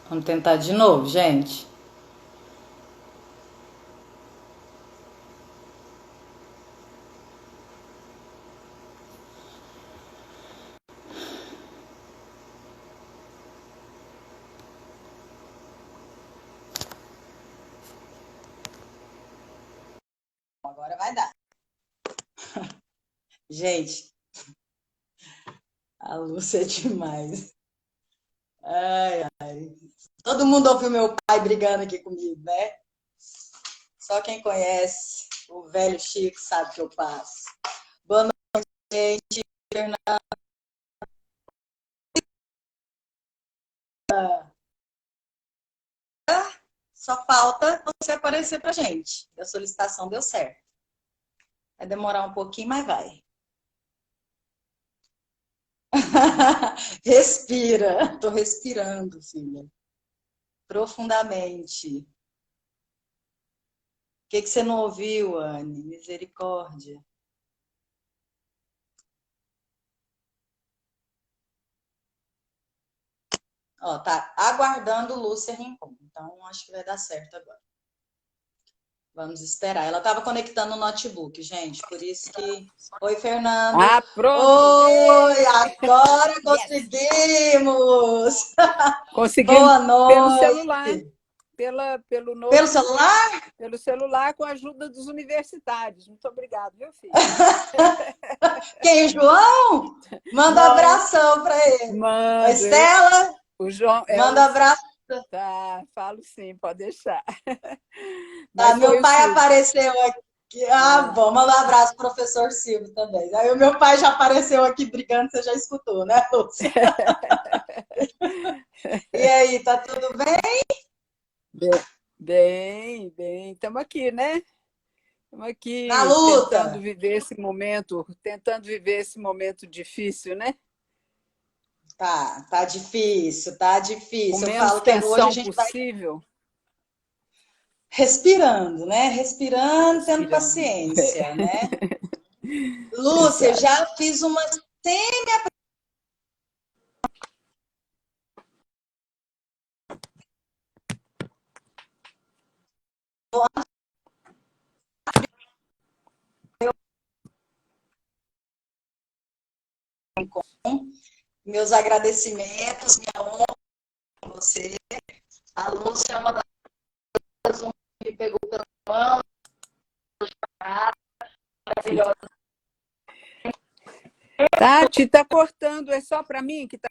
Vamos tentar de novo, gente. Agora vai dar. Gente, a Lúcia é demais. Ai, ai. Todo mundo ouviu meu pai brigando aqui comigo, né? Só quem conhece o velho Chico sabe o que eu passo. Boa noite, Fernanda. Só falta você aparecer pra gente. A solicitação deu certo. Vai demorar um pouquinho, mas vai. Respira. Tô respirando, filha. Profundamente. O que você não ouviu, Anne? Misericórdia. Ó, tá aguardando Lúcia Rincon. Então, acho que vai dar certo agora. Vamos esperar. Ela estava conectando o notebook, gente. Por isso que. Oi, Fernando. Ah, pronto! Oi, agora Yes! conseguimos! Conseguimos Boa pelo celular, noite! pelo Pelo notebook, celular? pelo celular com a ajuda dos universitários. Muito obrigado, viu, filho? Quem, o João? Manda um Não, abração para ele. A mando. Estela? O João é o. Manda um abraço. Tá, falo sim, pode deixar. Tá, Mas foi meu o pai Silvio. apareceu aqui. Ah, Ah. bom, manda um abraço pro professor Silvio também. Aí o meu pai já apareceu aqui brigando, você já escutou, né, Lúcia? E aí, tá tudo bem? Bem, bem, bem. Estamos aqui, né? Estamos Na aqui luta? tentando viver esse momento difícil, né? Tá difícil, tá Com difícil. Eu menos falo que hoje a tensão gente vai possível. respirando, né? Respirando, tendo Respirando. paciência, né? Lúcia, Exato. já fiz uma meus agradecimentos, minha honra a você. A Lúcia é uma das que me pegou pela mão, maravilhosa. Tati, tá cortando, é só para mim que tá.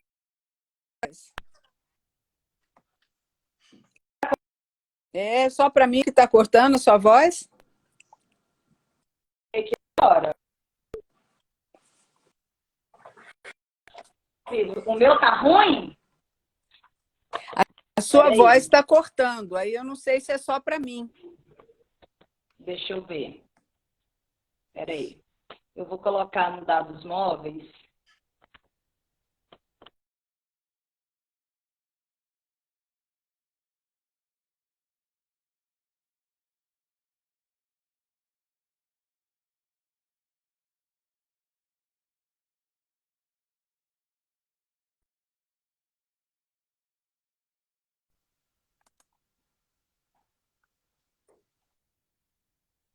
É só para mim que tá cortando a sua voz? O meu tá ruim? A sua voz Peraí, está cortando, aí eu não sei se é só para mim. deixa eu ver. Peraí. Eu vou colocar no dados móveis.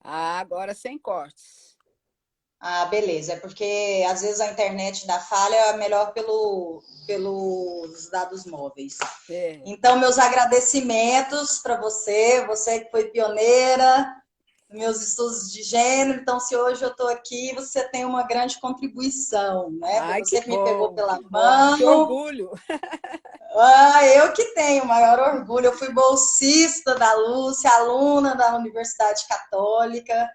Ah, agora sem cortes. Ah, beleza. É porque às vezes a internet dá falha, é melhor pelos dados móveis. É. Então, meus agradecimentos para você, você que foi pioneira nos meus estudos de gênero. Então, se hoje eu estou aqui, você tem uma grande contribuição, né? Foi Ai, você que me pegou que pela bom, que mão. orgulho. Ah, eu que tenho o maior orgulho. Eu fui bolsista da Lúcia, aluna da Universidade Católica,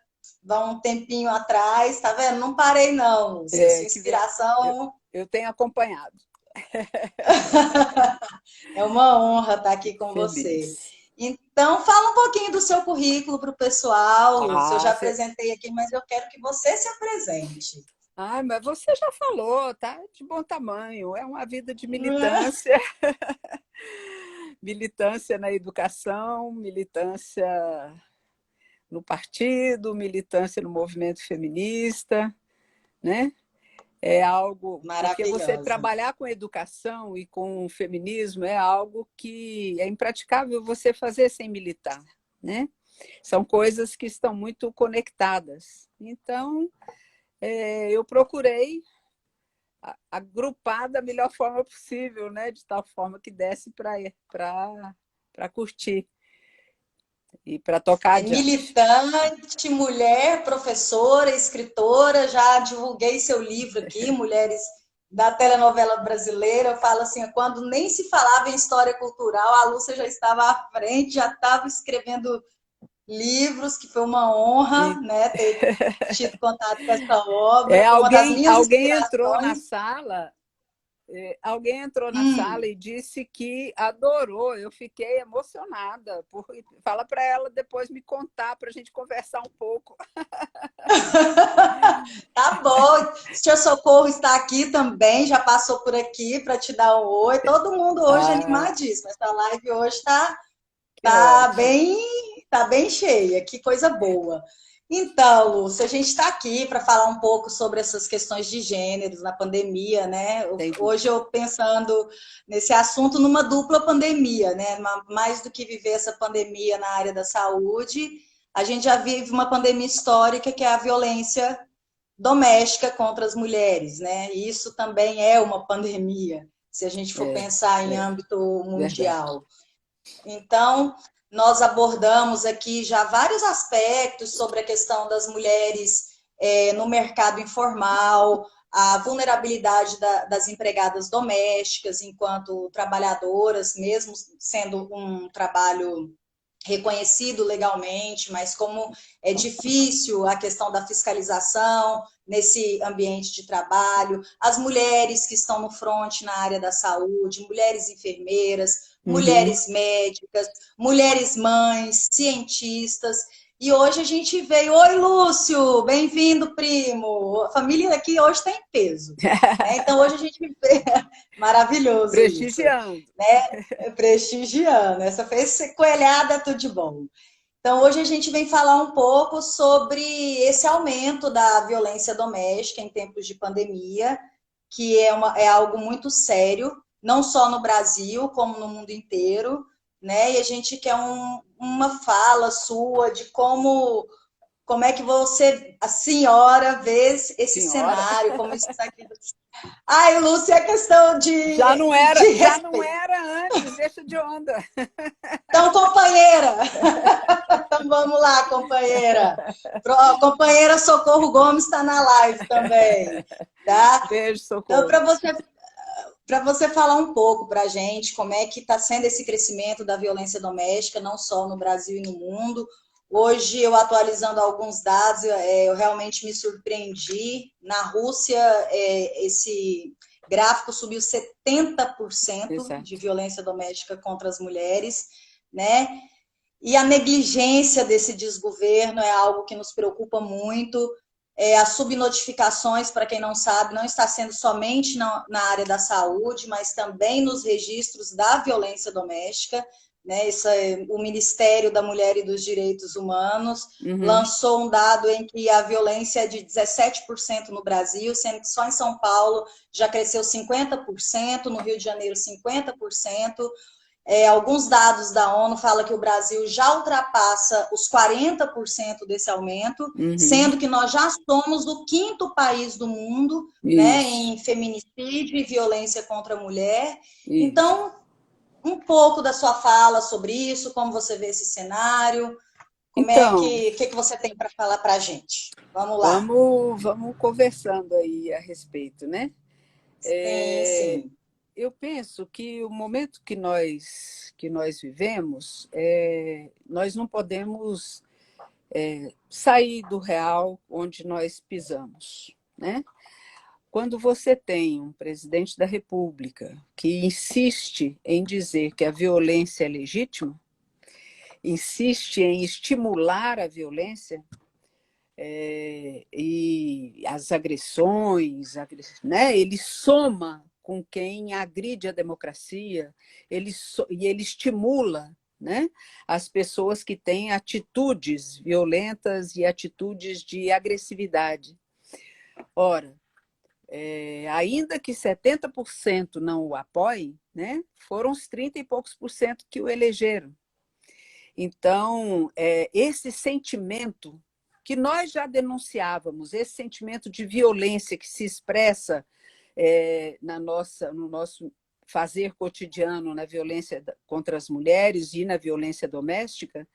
há um tempinho atrás, tá vendo? Não parei, não, Lúcia. É, Sua que vem, eu, inspiração eu tenho acompanhado. é uma honra estar aqui com você. Feliz. Então, fala um pouquinho do seu currículo para o pessoal, Lúcia. Eu Ah, já apresentei aqui, mas eu quero que você se apresente. Ai, mas você já falou, tá de bom tamanho. É uma vida de militância, militância na educação, militância no partido, militância no movimento feminista, né? É algo, porque você Maravilhosa. trabalhar com educação e com o feminismo é algo que é impraticável você fazer sem militar, né? São coisas que estão muito conectadas. Então, eu procurei agrupar da melhor forma possível, né? De tal forma que desse para curtir e para tocar É adiante. militante, mulher, professora, escritora, já divulguei seu livro aqui, Mulheres da Telenovela Brasileira. Eu falo assim, quando nem se falava em história cultural, a Lúcia já estava à frente, já estava escrevendo livros, que foi uma honra, E né, ter tido contato com essa obra. Foi uma das minhas alguém entrou na inspirações. sala. Alguém entrou na sala Hum. e disse que adorou. Eu fiquei emocionada. Fala para ela depois me contar para a gente conversar um pouco. Tá bom. Tia Socorro está aqui também, já passou por aqui para te dar um oi. Todo mundo hoje Ah, animadíssimo. Essa live hoje está que ótimo. tá bem cheia, que coisa boa. Então, Lúcia, a gente está aqui para falar um pouco sobre essas questões de gêneros na pandemia, né? Sem Hoje dúvida. eu pensando nesse assunto numa dupla pandemia, né? Mais do que viver essa pandemia na área da saúde, a gente já vive uma pandemia histórica que é a violência doméstica contra as mulheres, né? E isso também é uma pandemia, se a gente for É, pensar em é âmbito verdade. mundial. Então, nós abordamos aqui já vários aspectos sobre a questão das mulheres no mercado informal, a vulnerabilidade das empregadas domésticas enquanto trabalhadoras, mesmo sendo um trabalho reconhecido legalmente, mas como é difícil a questão da fiscalização nesse ambiente de trabalho, as mulheres que estão no front na área da saúde, mulheres enfermeiras, Uhum. mulheres médicas, mulheres mães, cientistas. E hoje a gente veio. Oi, Lúcio, bem-vindo, primo. A família aqui hoje está em peso. Né? Então, hoje a gente veio. Maravilhoso isso. Prestigiando. Né? Prestigiando. Essa fez coelhada, tudo de bom. Então, hoje a gente vem falar um pouco sobre esse aumento da violência doméstica em tempos de pandemia, que é algo muito sério, não só no Brasil, como no mundo inteiro, né? E a gente quer uma fala sua de como é que você, a senhora, vê esse Senhora, cenário, como isso está aqui. Ai, Lúcia, é questão de já não respeito. era antes, deixa de onda. Então, companheira, então vamos lá, companheira. Companheira Socorro Gomes está na live também, tá? Beijo, Então, socorro. para você falar um pouco para a gente como é que está sendo esse crescimento da violência doméstica, não só no Brasil e no mundo. Hoje, eu atualizando alguns dados, eu realmente me surpreendi. Na Rússia, esse gráfico subiu 70% de Exato. violência doméstica contra as mulheres, né? E a negligência desse desgoverno é algo que nos preocupa muito. As subnotificações, para quem não sabe, não está sendo somente na área da saúde, mas também nos registros da violência doméstica. Né? O Ministério da Mulher e dos Direitos Humanos Uhum. lançou um dado em que a violência é de 17% no Brasil, sendo que só em São Paulo já cresceu 50%, no Rio de Janeiro 50%. Alguns dados da ONU falam que o Brasil já ultrapassa os 40% desse aumento, Uhum. sendo que nós já somos o quinto país do mundo, né, Isso, em feminicídio e violência contra a mulher. isso. Então, um pouco da sua fala sobre isso, como você vê esse cenário, como é Então, que você tem para falar para a gente? Vamos lá. vamos conversando aí a respeito, né? Sim, É, sim. eu penso que o momento que nós vivemos, nós não podemos sair do real onde nós pisamos, né? Quando você tem um presidente da República que insiste em dizer que a violência é legítima, insiste em estimular a violência, e as agressões, né? Ele soma com quem agride a democracia, e ele estimula, né, as pessoas que têm atitudes violentas e atitudes de agressividade. Ora, ainda que 70% não o apoiem, né, foram os 30 e poucos por cento que o elegeram. Então, esse sentimento que nós já denunciávamos, esse sentimento de violência que se expressa no nosso fazer cotidiano, na violência contra as mulheres e na violência doméstica,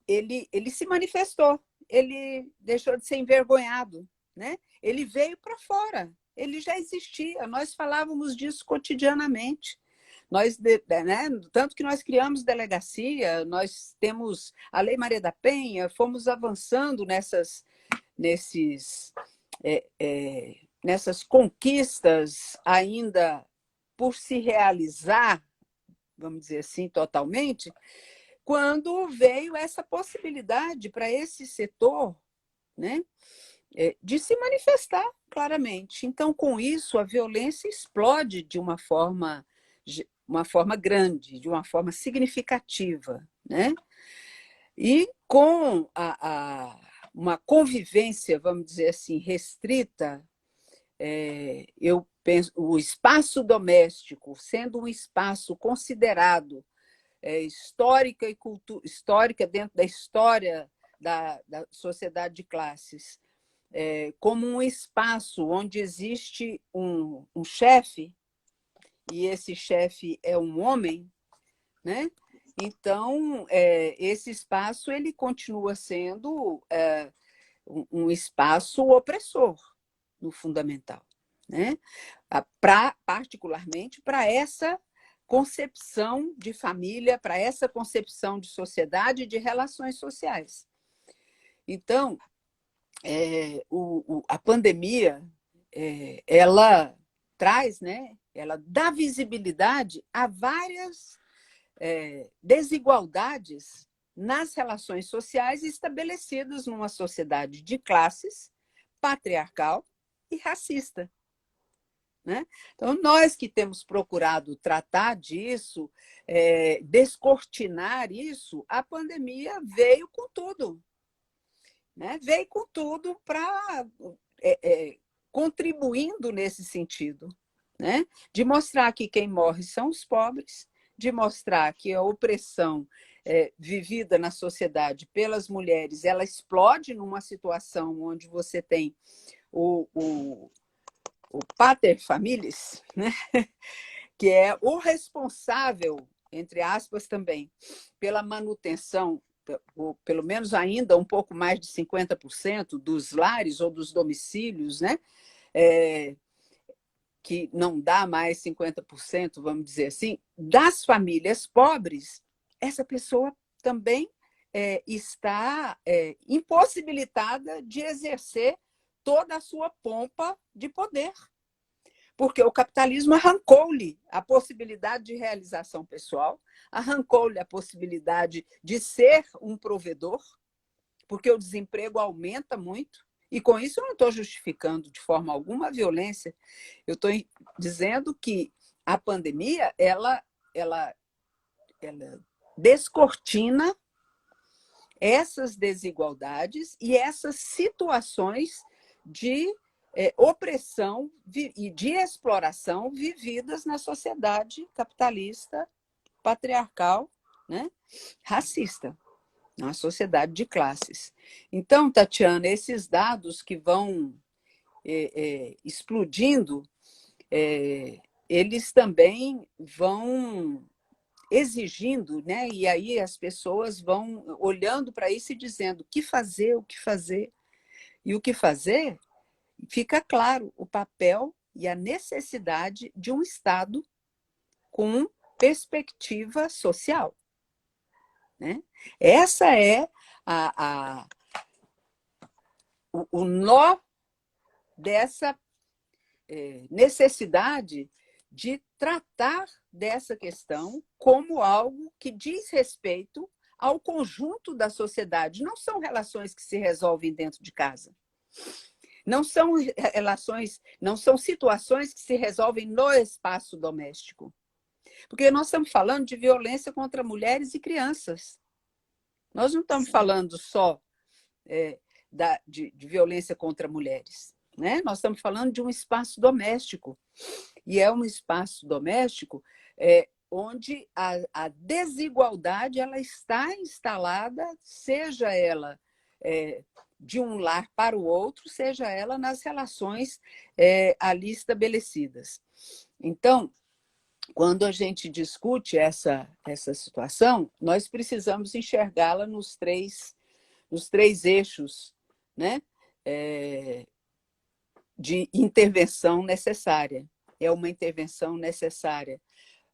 ele se manifestou, ele deixou de ser envergonhado, né? Ele veio para fora, ele já existia, nós falávamos disso cotidianamente. Nós, né, tanto que nós criamos delegacia, nós temos a Lei Maria da Penha, fomos avançando nessas conquistas ainda por se realizar, vamos dizer assim, totalmente, quando veio essa possibilidade para esse setor, né, de se manifestar claramente. Então, com isso, a violência explode de uma forma grande, de uma forma significativa, né? E com uma convivência, vamos dizer assim, restrita, eu penso, o espaço doméstico sendo um espaço considerado histórica dentro da história da sociedade de classes, como um espaço onde existe um chefe, e esse chefe é um homem, né? Então, esse espaço ele continua sendo um espaço opressor, no fundamental, né? Particularmente para essa concepção de família, para essa concepção de sociedade e de relações sociais. Então, a pandemia, ela traz, né? Ela dá visibilidade a várias desigualdades nas relações sociais estabelecidas numa sociedade de classes, patriarcal e racista, né? Então, nós que temos procurado tratar disso, descortinar isso, a pandemia veio com tudo, né? Veio com tudo para contribuindo nesse sentido, né? De mostrar que quem morre são os pobres, de mostrar que a opressão vivida na sociedade pelas mulheres, ela explode numa situação onde você tem o pater familias, né? Que é o responsável, entre aspas também, pela manutenção, ou pelo menos ainda um pouco mais de 50% dos lares ou dos domicílios, né? Que não dá mais 50%, vamos dizer assim, das famílias pobres, essa pessoa também está impossibilitada de exercer toda a sua pompa de poder, porque o capitalismo arrancou-lhe a possibilidade de realização pessoal, arrancou-lhe a possibilidade de ser um provedor, porque o desemprego aumenta muito, e com isso eu não estou justificando de forma alguma a violência, eu estou dizendo que a pandemia ela descortina essas desigualdades e essas situações de opressão e de exploração vividas na sociedade capitalista, patriarcal, né? Racista, na sociedade de classes. Então, Tatiana, esses dados que vão explodindo, eles também vão exigindo, né? E aí as pessoas vão olhando para isso e dizendo o que fazer, o que fazer. E o que fazer, fica claro o papel e a necessidade de um Estado com perspectiva social, né? Essa é o nó dessa necessidade de tratar dessa questão como algo que diz respeito ao conjunto da sociedade. Não são relações que se resolvem dentro de casa. Não são relações, não são situações que se resolvem no espaço doméstico. Porque nós estamos falando de violência contra mulheres e crianças. Nós não estamos falando só de violência contra mulheres. né? Nós estamos falando de um espaço doméstico. E é um espaço doméstico onde a desigualdade ela está instalada, seja ela de um lar para o outro, seja ela nas relações ali estabelecidas. Então, quando a gente discute essa situação, nós precisamos enxergá-la nos três eixos, né? De intervenção necessária. É uma intervenção necessária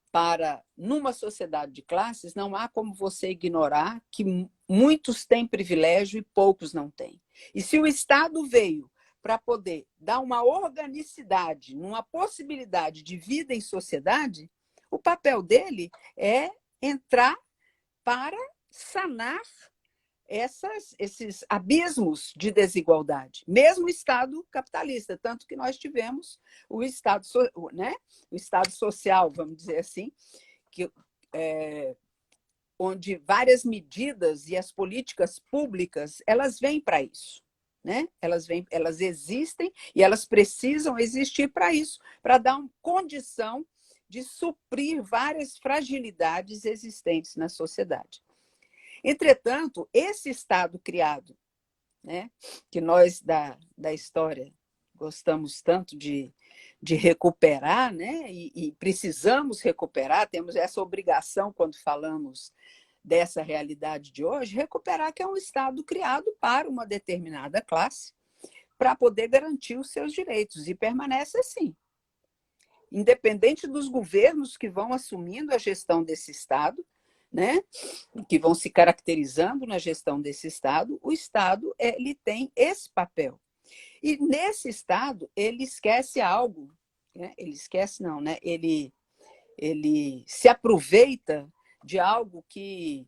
para, numa sociedade de classes, não há como você ignorar que muitos têm privilégio e poucos não têm. E se o Estado veio para poder dar uma organicidade, uma possibilidade de vida em sociedade, o papel dele é entrar para sanar esses abismos de desigualdade, mesmo o Estado capitalista, tanto que nós tivemos o Estado, né? O Estado social, vamos dizer assim, que, onde várias medidas e as políticas públicas elas vêm para isso. Né? Elas existem e elas precisam existir para isso, para dar uma condição de suprir várias fragilidades existentes na sociedade. Entretanto, esse Estado criado, né, que nós da história gostamos tanto de recuperar, né, e precisamos recuperar, temos essa obrigação quando falamos dessa realidade de hoje, recuperar que é um Estado criado para uma determinada classe, para poder garantir os seus direitos, e permanece assim. Independente dos governos que vão assumindo a gestão desse Estado, né, que vão se caracterizando na gestão desse Estado, o Estado ele tem esse papel. E nesse Estado ele esquece algo, né? Ele esquece não, né? Ele se aproveita de algo que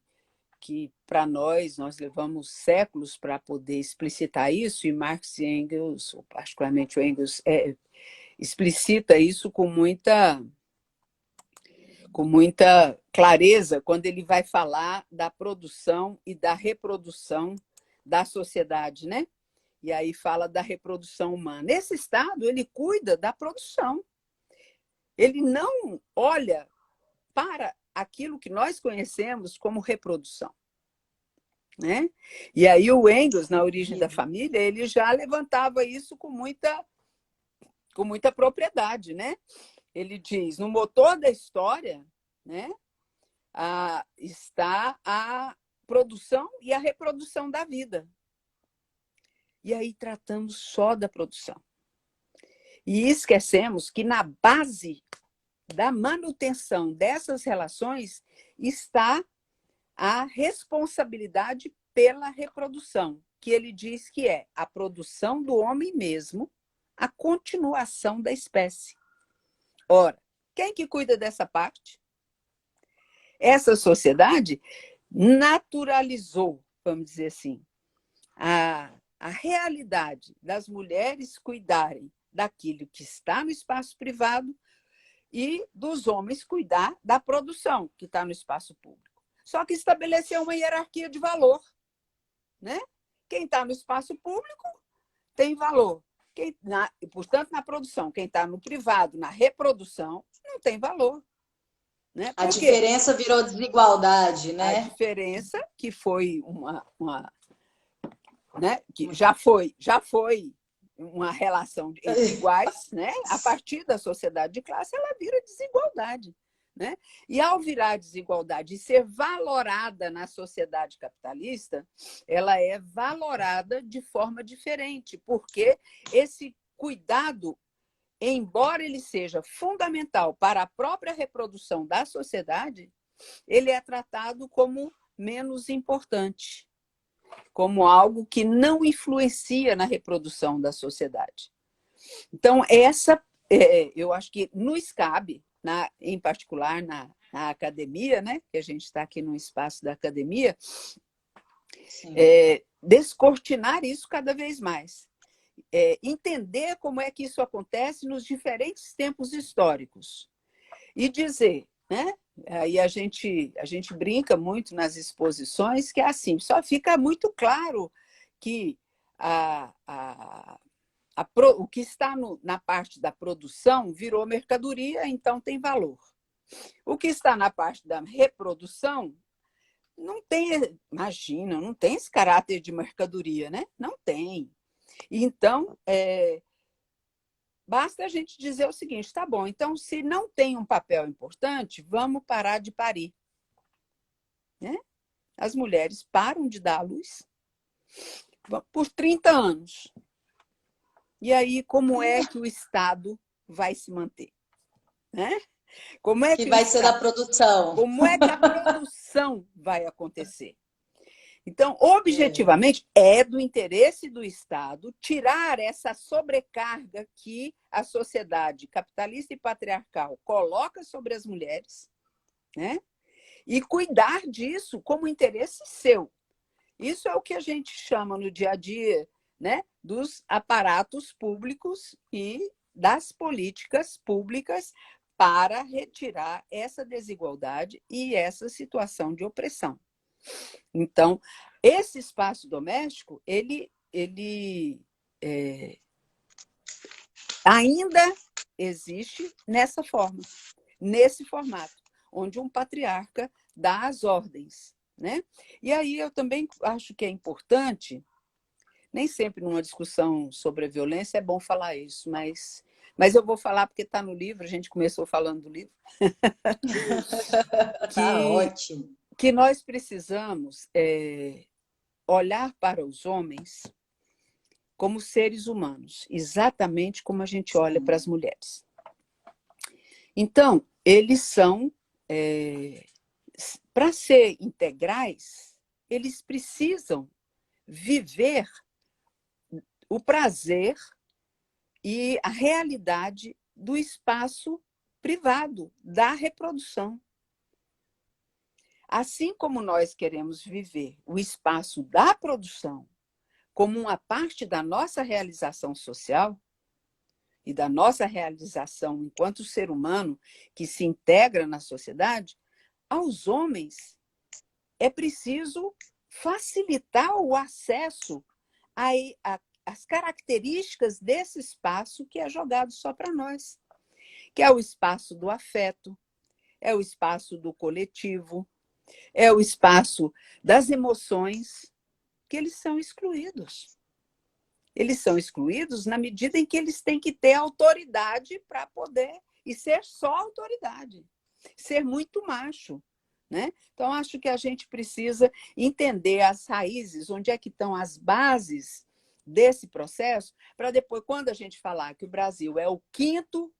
para nós levamos séculos para poder explicitar isso, e Marx e Engels, ou particularmente o Engels, explicita isso com muita clareza quando ele vai falar da produção e da reprodução da sociedade, né? E aí fala da reprodução humana. Esse Estado, ele cuida da produção. Ele não olha para aquilo que nós conhecemos como reprodução, né? E aí o Engels, na Origem da Família, ele já levantava isso com muita propriedade, né? Ele diz, no motor da história, né, está a produção e a reprodução da vida. E aí tratamos só da produção. E esquecemos que na base da manutenção dessas relações está a responsabilidade pela reprodução, que ele diz que é a produção do homem mesmo, a continuação da espécie. Ora, quem que cuida dessa parte? Essa sociedade naturalizou, vamos dizer assim, a realidade das mulheres cuidarem daquilo que está no espaço privado e dos homens cuidar da produção que está no espaço público. Só que estabeleceu uma hierarquia de valor, né? Quem está no espaço público tem valor. Portanto, na produção, quem está no privado, na reprodução, não tem valor. Né? A diferença virou desigualdade, né? A diferença, que foi né? Que já foi uma relação entre iguais, né? A partir da sociedade de classe, ela vira desigualdade. Né? E ao virar desigualdade e ser valorada na sociedade capitalista, ela é valorada de forma diferente, porque esse cuidado, embora ele seja fundamental para a própria reprodução da sociedade, ele é tratado como menos importante, como algo que não influencia na reprodução da sociedade. Então, eu acho que nos cabe, em particular na academia, né, que a gente está aqui no espaço da academia, descortinar isso cada vez mais. Entender como é que isso acontece nos diferentes tempos históricos e dizer, né? Aí a gente brinca muito nas exposições que é assim, só fica muito claro que a o que está na parte da produção virou mercadoria, então tem valor. O que está na parte da reprodução não tem, imagina, não tem esse caráter de mercadoria, né? Não tem. Então, basta a gente dizer o seguinte, tá bom, então se não tem um papel importante, vamos parar de parir. Né? As mulheres param de dar à luz por 30 anos. E aí, como é que o Estado vai se manter? Né? Como é que vai ser da produção. Como é que a produção vai acontecer? Então, objetivamente, é do interesse do Estado tirar essa sobrecarga que a sociedade capitalista e patriarcal coloca sobre as mulheres, né? E cuidar disso como interesse seu. Isso é o que a gente chama no dia a dia, né, dos aparatos públicos e das políticas públicas para retirar essa desigualdade e essa situação de opressão. Então, esse espaço doméstico, ele ainda existe nessa forma, nesse formato, onde um patriarca dá as ordens. Né? E aí eu também acho que é importante, nem sempre numa discussão sobre a violência é bom falar isso, mas eu vou falar porque está no livro, a gente começou falando do livro, Tá ótimo. Que nós precisamos olhar para os homens como seres humanos, exatamente como a gente olha para as mulheres. Então, eles são, para ser integrais, eles precisam viver o prazer e a realidade do espaço privado, da reprodução. Assim como nós queremos viver o espaço da produção como uma parte da nossa realização social e da nossa realização enquanto ser humano que se integra na sociedade, aos homens é preciso facilitar o acesso às características desse espaço que é jogado só para nós, que é o espaço do afeto, é o espaço do coletivo, é o espaço das emoções, que eles são excluídos. Eles são excluídos na medida em que eles têm que ter autoridade para poder, e ser só autoridade, ser muito macho. Né? Então, acho que a gente precisa entender as raízes, onde é que estão as bases desse processo, para depois, quando a gente falar que o Brasil é o 5º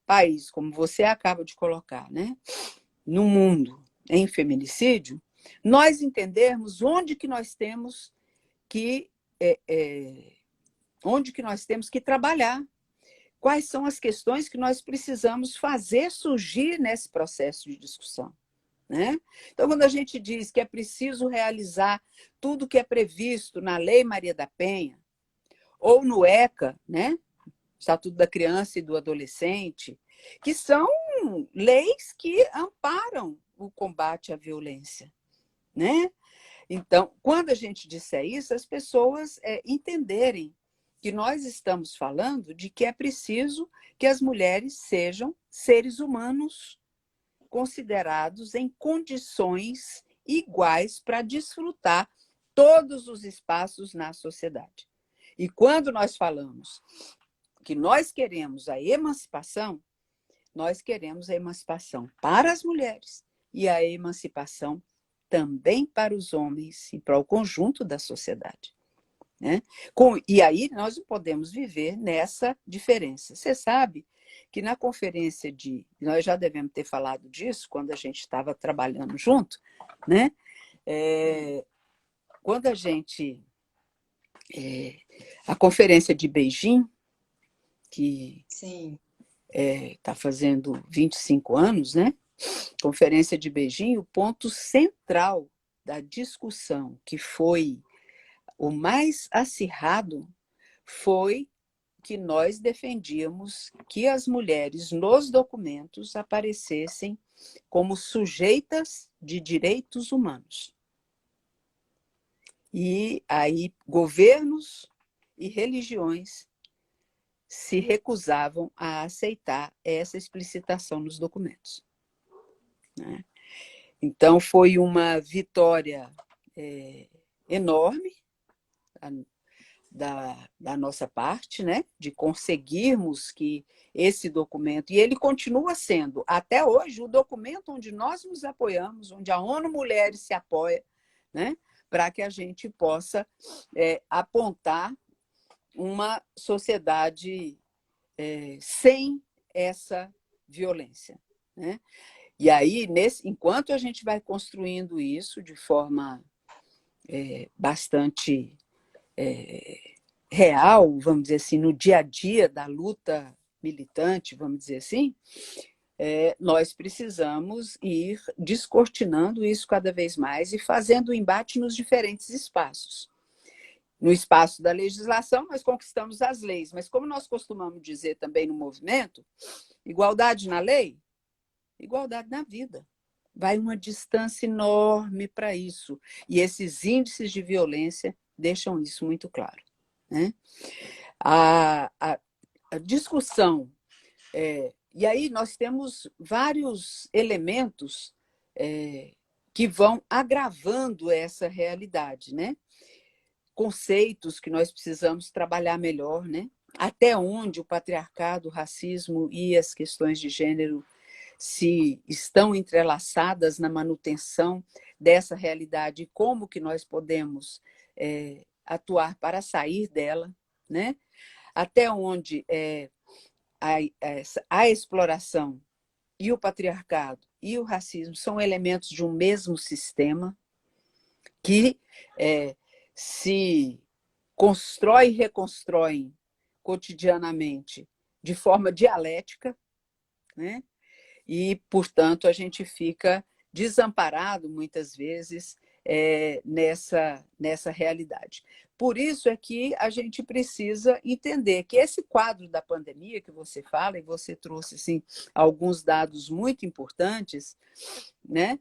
país, como você acaba de colocar, né, no mundo em feminicídio, nós entendermos onde que nós temos que trabalhar, quais são as questões que nós precisamos fazer surgir nesse processo de discussão. Né? Então, quando a gente diz que é preciso realizar tudo que é previsto na Lei Maria da Penha, ou no ECA, né? Estatuto da Criança e do Adolescente, que são leis que amparam o combate à violência. Né? Então, quando a gente disser isso, as pessoas entenderem que nós estamos falando de que é preciso que as mulheres sejam seres humanos considerados em condições iguais para desfrutar todos os espaços na sociedade. E quando nós falamos que nós queremos a emancipação, nós queremos a emancipação para as mulheres e a emancipação também para os homens e para o conjunto da sociedade. Né? E aí nós não podemos viver nessa diferença. Você sabe que na conferência nós já devemos ter falado disso quando a gente estava trabalhando junto, né? Quando a conferência de Beijing, que está fazendo 25 anos, né? Conferência de Beijing, o ponto central da discussão, que foi o mais acirrado, foi que nós defendíamos que as mulheres nos documentos aparecessem como sujeitas de direitos humanos. E aí governos e religiões se recusavam a aceitar essa explicitação nos documentos, né? Então, foi uma vitória enorme da nossa parte, né? De conseguirmos que esse documento, e ele continua sendo, até hoje, o documento onde nós nos apoiamos, onde a ONU Mulheres se apoia, né? Para que a gente possa apontar uma sociedade sem essa violência, né? E aí, enquanto a gente vai construindo isso de forma bastante real, vamos dizer assim, no dia a dia da luta militante, vamos dizer assim, nós precisamos ir descortinando isso cada vez mais e fazendo o embate nos diferentes espaços. No espaço da legislação, nós conquistamos as leis, mas como nós costumamos dizer também no movimento, igualdade na lei, igualdade na vida. Vai uma distância enorme para isso. E esses índices de violência deixam isso muito claro, né? A discussão, e aí nós temos vários elementos que vão agravando essa realidade, né? Conceitos que nós precisamos trabalhar melhor, né? Até onde o patriarcado, o racismo e as questões de gênero se estão entrelaçadas na manutenção dessa realidade e como que nós podemos atuar para sair dela, né? Até onde a exploração e o patriarcado e o racismo são elementos de um mesmo sistema que se constrói e reconstrói cotidianamente de forma dialética, né? E, portanto, a gente fica desamparado, muitas vezes, nessa realidade. Por isso é que a gente precisa entender que esse quadro da pandemia que você fala, e você trouxe assim, alguns dados muito importantes, né?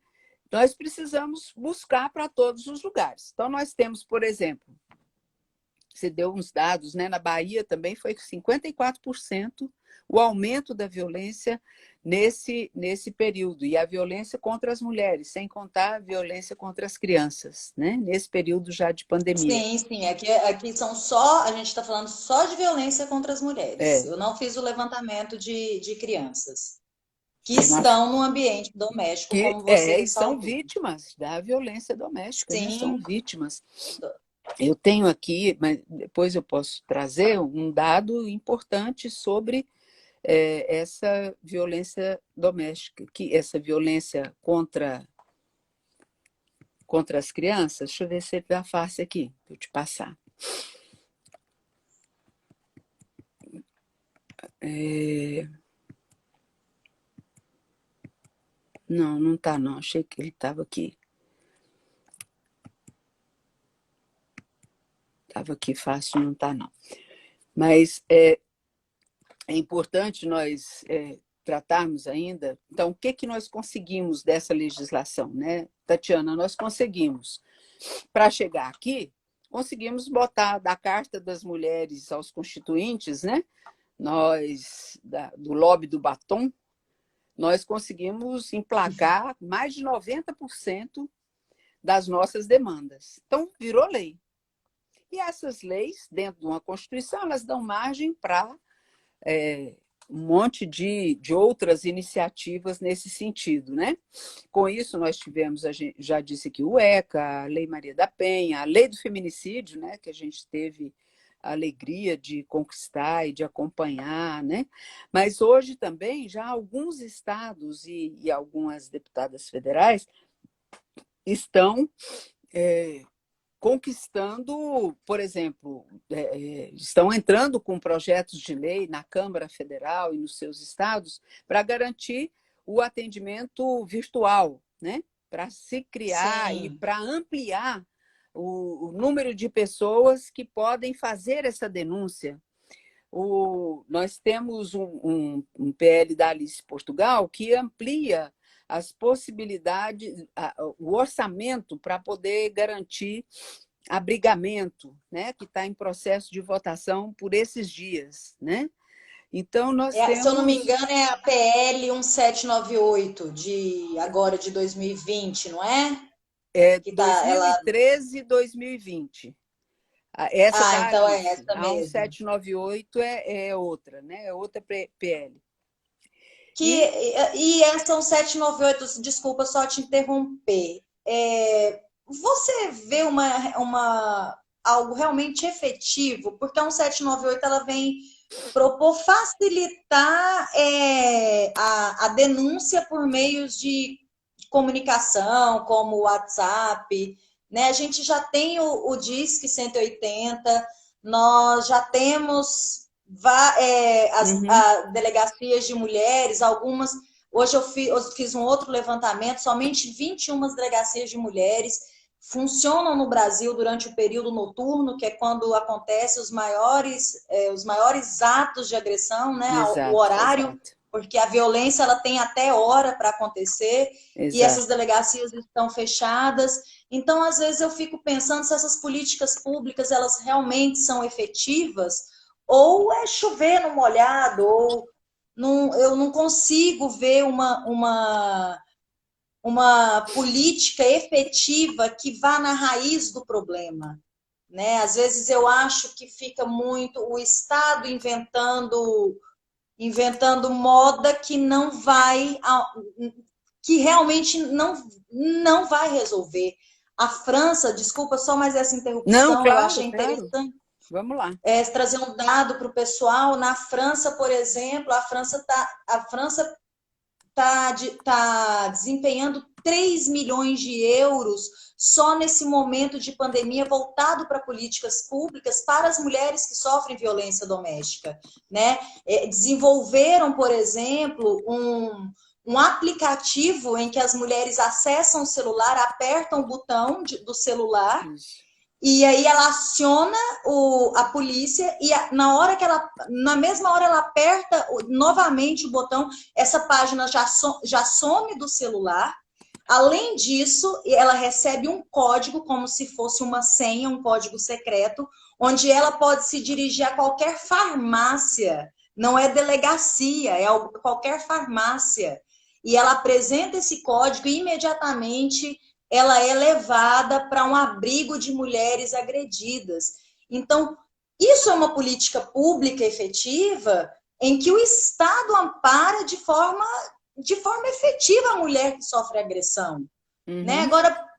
Nós precisamos buscar para todos os lugares. Então, nós temos, por exemplo, você deu uns dados, né? Na Bahia também foi 54% o aumento da violência nesse período, e a violência contra as mulheres, sem contar a violência contra as crianças, né? Nesse período já de pandemia. Sim, sim. Aqui são só, a gente está falando só de violência contra as mulheres. É, Eu não fiz o levantamento de crianças que nós, estão no ambiente doméstico, que como você e são ressaltou. vítimas da violência doméstica, né? São Sim, vítimas. Eu tenho aqui, mas depois eu posso trazer um dado importante sobre essa violência doméstica, que essa violência contra as crianças. Deixa eu ver se ele dá face aqui, para eu te passar. Não, não está não. Achei que ele estava aqui. Estava aqui fácil, não está não. Mas é importante nós tratarmos ainda. Então, o que nós conseguimos dessa legislação, né, Tatiana? Nós conseguimos, para chegar aqui, conseguimos botar da Carta das Mulheres aos Constituintes, né? Nós, do lobby do batom, nós conseguimos emplacar mais de 90% das nossas demandas. Então, virou lei. E essas leis, dentro de uma Constituição, elas dão margem para um monte de outras iniciativas nesse sentido, né? Com isso, nós tivemos, a gente já disse aqui, o ECA, a Lei Maria da Penha, a Lei do Feminicídio, né? Que a gente teve a alegria de conquistar e de acompanhar, né? Mas hoje também já alguns estados e algumas deputadas federais estão conquistando, por exemplo, estão entrando com projetos de lei na Câmara Federal e nos seus estados para garantir o atendimento virtual, né? Para se criar e sim. para ampliar o número de pessoas que podem fazer essa denúncia. Nós temos um PL da Alice Portugal que amplia as possibilidades, o orçamento para poder garantir abrigamento, né, que está em processo de votação por esses dias, né? Então, nós Se eu não me temos engano, é a PL 1798 agora de 2020, não é? Que tá, ela. 2013 e 2020. Essa Ah, da então é Alice. essa A mesmo. 1798 é outra, né? É outra PL. Que, E e essa 1798, desculpa só te interromper. Você vê algo realmente efetivo? Porque a 1798 ela vem propor facilitar a denúncia por meios de comunicação, como o WhatsApp, né? A gente já tem o Disque 180, nós já temos uhum, delegacias de mulheres, algumas. Hoje eu fiz um outro levantamento, somente 21 delegacias de mulheres funcionam no Brasil durante o período noturno, que é quando acontecem os maiores atos de agressão, né? O exato, horário, exato, porque a violência ela tem até hora para acontecer e essas exato. delegacias estão fechadas. Então, às vezes eu fico pensando se essas políticas públicas elas realmente são efetivas ou é chover no molhado, ou eu não consigo ver uma política efetiva que vá na raiz do problema. Né? Às vezes eu acho que fica muito o Estado inventando moda que não vai, que realmente não vai resolver. A França, desculpa só mais essa Não, interrupção, eu claro, achei claro. interessante Vamos lá. trazer um dado para o pessoal. Na França, por exemplo, a França tá desempenhando 3 milhões de euros só nesse momento de pandemia voltado para políticas públicas para as mulheres que sofrem violência doméstica, né? Desenvolveram, por exemplo, um aplicativo em que as mulheres acessam o celular, apertam o botão do celular Isso. e aí ela aciona a polícia e na mesma hora ela aperta novamente o botão, essa página já some do celular. Além disso, ela recebe um código como se fosse uma senha, um código secreto, onde ela pode se dirigir a qualquer farmácia, não é delegacia, é qualquer farmácia. E ela apresenta esse código e imediatamente ela é levada para um abrigo de mulheres agredidas. Então, isso é uma política pública efetiva em que o Estado ampara de forma efetiva a mulher que sofre agressão. Né? Uhum. Agora,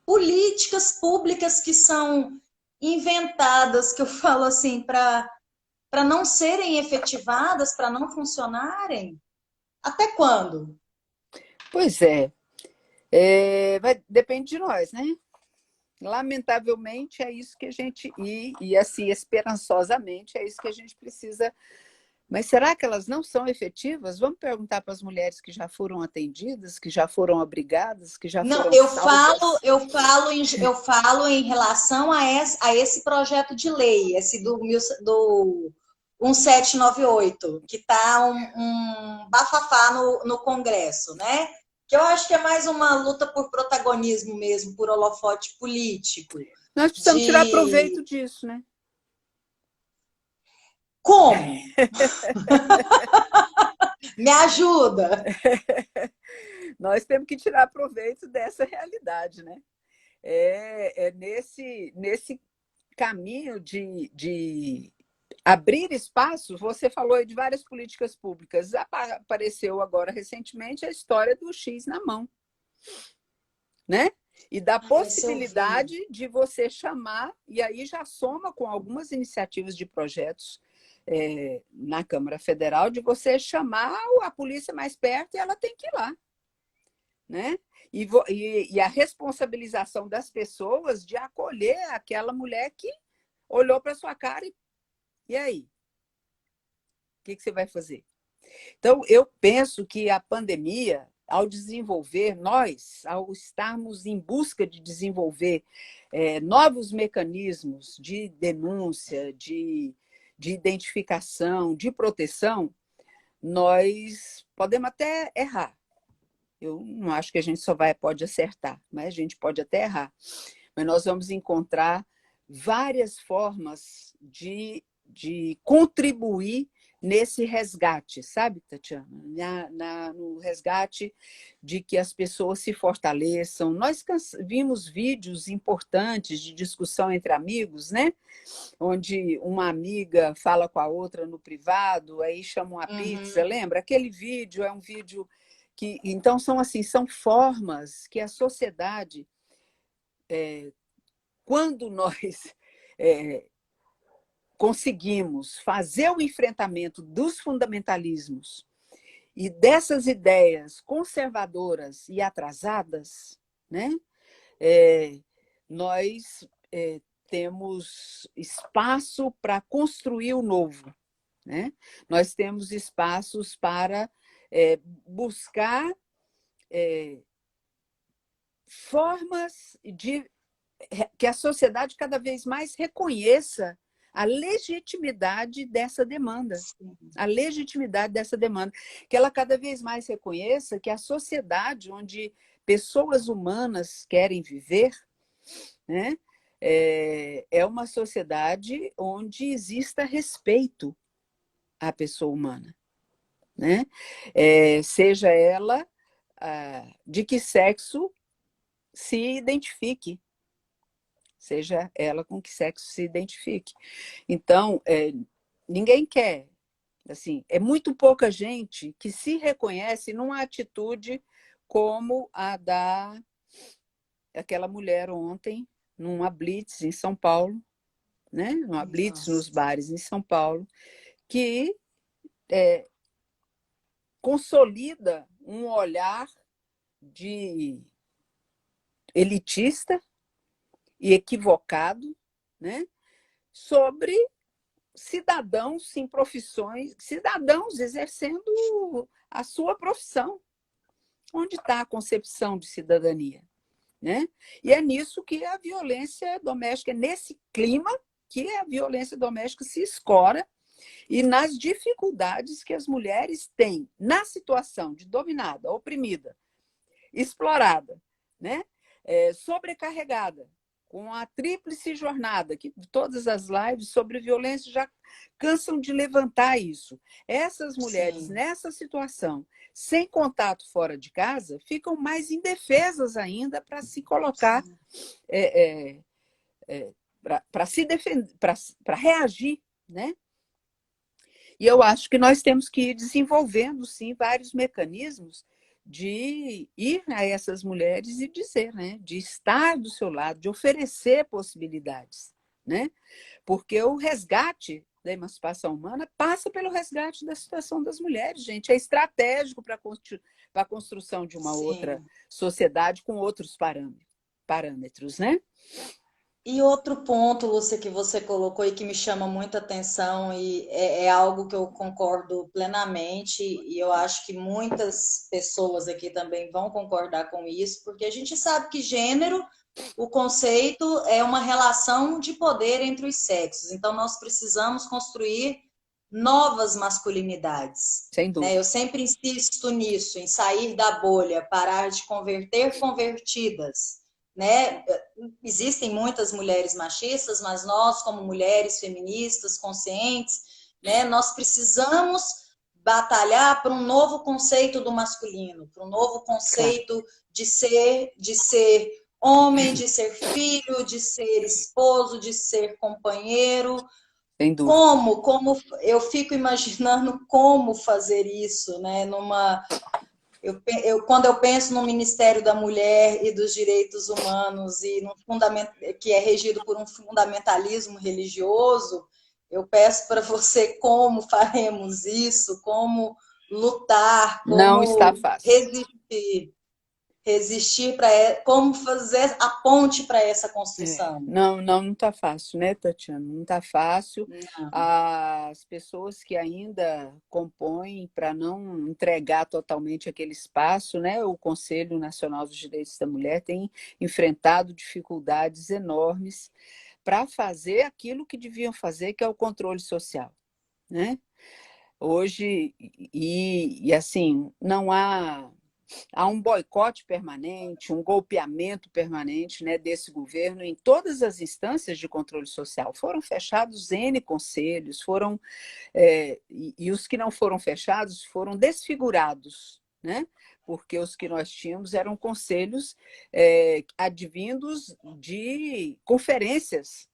políticas públicas que são inventadas, que eu falo assim, para não serem efetivadas, para não funcionarem, até quando? Pois depende de nós, né? Lamentavelmente é isso que a gente, e assim, esperançosamente, é isso que a gente precisa. Mas será que elas não são efetivas? Vamos perguntar para as mulheres que já foram atendidas, que já foram abrigadas, que já Não, foram salvas. eu falo em relação a esse projeto de lei, esse do 1798, que está um bafafá no Congresso, né? Que eu acho que é mais uma luta por protagonismo mesmo, por holofote político. Nós precisamos tirar proveito De disso, né? como? Me ajuda. Nós temos que tirar proveito dessa realidade, né? É nesse caminho de abrir espaço. Você falou de várias políticas públicas. Apareceu agora recentemente a história do X na mão, né? E da Esse eu vi. possibilidade de você chamar, e aí já soma com algumas iniciativas de projetos na Câmara Federal, de você chamar a polícia mais perto e ela tem que ir lá, né? E a responsabilização das pessoas de acolher aquela mulher que olhou para sua cara e aí? O que você vai fazer? Então, eu penso que a pandemia, ao desenvolver, ao estarmos em busca de desenvolver novos mecanismos de denúncia, de identificação, de proteção, nós podemos até errar. Eu não acho que a gente pode acertar, mas a gente pode até errar. mas nós vamos encontrar várias formas de contribuir nesse resgate, sabe, Tatiana? No resgate de que as pessoas se fortaleçam. Nós vimos vídeos importantes de discussão entre amigos, né? Onde uma amiga fala com a outra no privado, aí chama uma pizza, lembra? Aquele vídeo é um vídeo que... Então, são assim, são formas que a sociedade, quando nós conseguimos fazer o enfrentamento dos fundamentalismos e dessas ideias conservadoras e atrasadas, né? Nós temos espaço para construir o novo, né? Nós temos espaços para buscar formas de que a sociedade cada vez mais reconheça a legitimidade dessa demanda, a legitimidade dessa demanda, que ela cada vez mais reconheça que a sociedade onde pessoas humanas querem viver, né, é uma sociedade onde exista respeito à pessoa humana, né? Seja ela de que sexo se identifique, seja ela com que sexo se identifique. Então, ninguém quer, assim, é muito pouca gente que se reconhece numa atitude como a daquela mulher ontem, numa blitz em São Paulo, né? Numa blitz nos bares em São Paulo, que consolida um olhar de elitista e equivocado, né? Sobre cidadãos em profissões, cidadãos exercendo a sua profissão. Onde está a concepção de cidadania? Né? E é nisso que a violência doméstica, é nesse clima que a violência doméstica se escora e nas dificuldades que as mulheres têm na situação de dominada, oprimida, explorada, né? Sobrecarregada, com a tríplice jornada, que todas as lives sobre violência já cansam de levantar isso. Essas mulheres, nessa situação, sem contato fora de casa, ficam mais indefesas ainda para se colocar, para se defender, para reagir, né? E eu acho que nós temos que ir desenvolvendo, sim, vários mecanismos de ir a essas mulheres e dizer, né? De estar do seu lado, de oferecer possibilidades, né? Porque o resgate da emancipação humana passa pelo resgate da situação das mulheres, gente. É estratégico para a construção de uma outra sociedade com outros parâmetros, né? E outro ponto, Lúcia, que você colocou e que me chama muita atenção, e é algo que eu concordo plenamente, e eu acho que muitas pessoas aqui também vão concordar com isso, porque a gente sabe que gênero, o conceito é uma relação de poder entre os sexos, então nós precisamos construir novas masculinidades. Sem dúvida. Né? Eu sempre insisto nisso, em sair da bolha, parar de converter convertidas. Né? Existem muitas mulheres machistas, mas nós, como mulheres feministas, conscientes, né, nós precisamos batalhar para um novo conceito do masculino, para um novo conceito de ser homem, de ser filho, de ser esposo, de ser companheiro. Sem dúvida. Como eu fico imaginando como fazer isso, né, quando eu penso no Ministério da Mulher e dos Direitos Humanos e que é regido por um fundamentalismo religioso, eu peço para você como faremos isso, como lutar, como não está fácil. resistir como fazer a ponte para essa construção. Não está fácil, né, Tatiana? Não está fácil. Não. As pessoas que ainda compõem para não entregar totalmente aquele espaço, né? O Conselho Nacional dos Direitos da Mulher tem enfrentado dificuldades enormes para fazer aquilo que deviam fazer, que é o controle social, né? Hoje, e assim, não há há um boicote permanente, um golpeamento permanente, né, desse governo em todas as instâncias de controle social. Foram fechados N conselhos, e os que não foram fechados foram desfigurados, né? Porque os que nós tínhamos eram conselhos advindos de conferências,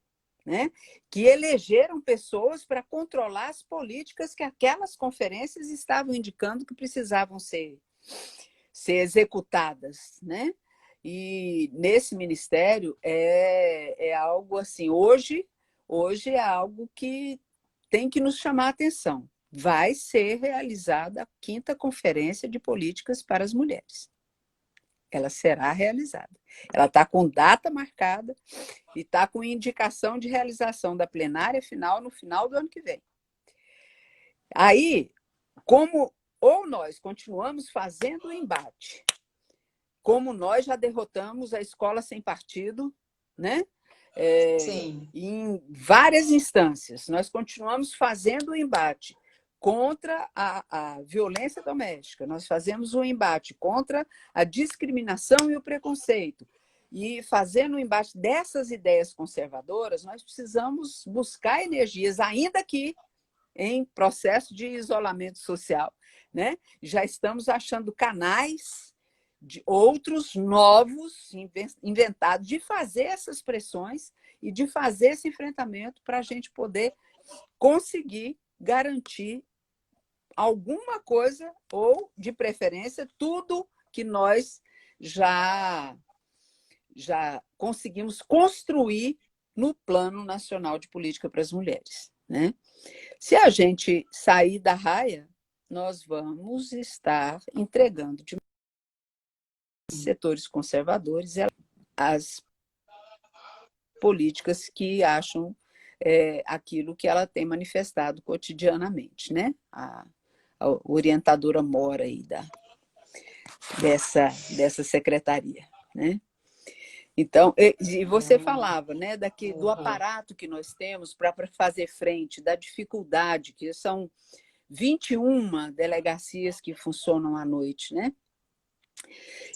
né? Que elegeram pessoas para controlar as políticas que aquelas conferências estavam indicando que precisavam ser executadas, né? E nesse ministério é algo assim, hoje é algo que tem que nos chamar a atenção. Vai ser realizada a 5ª Conferência de Políticas para as Mulheres. Ela será realizada. Ela está com data marcada e está com indicação de realização da plenária final no final do ano que vem. Aí, ou nós continuamos fazendo o embate, como nós já derrotamos a escola sem partido, né? Em várias instâncias, nós continuamos fazendo o embate contra a violência doméstica, nós fazemos um embate contra a discriminação e o preconceito. E fazendo o embate dessas ideias conservadoras, nós precisamos buscar energias, ainda que em processo de isolamento social, né? Já estamos achando canais de outros novos inventados de fazer essas pressões e de fazer esse enfrentamento para a gente poder conseguir garantir alguma coisa ou, de preferência, tudo que nós já conseguimos construir no Plano Nacional de Política para as Mulheres, né? Se a gente sair da raia, nós vamos estar entregando de setores conservadores as políticas que acham aquilo que ela tem manifestado cotidianamente, né? A orientadora mora aí dessa secretaria, né? Então, e você falava, né, do aparato que nós temos para fazer frente, da dificuldade, que são 21 delegacias que funcionam à noite, né?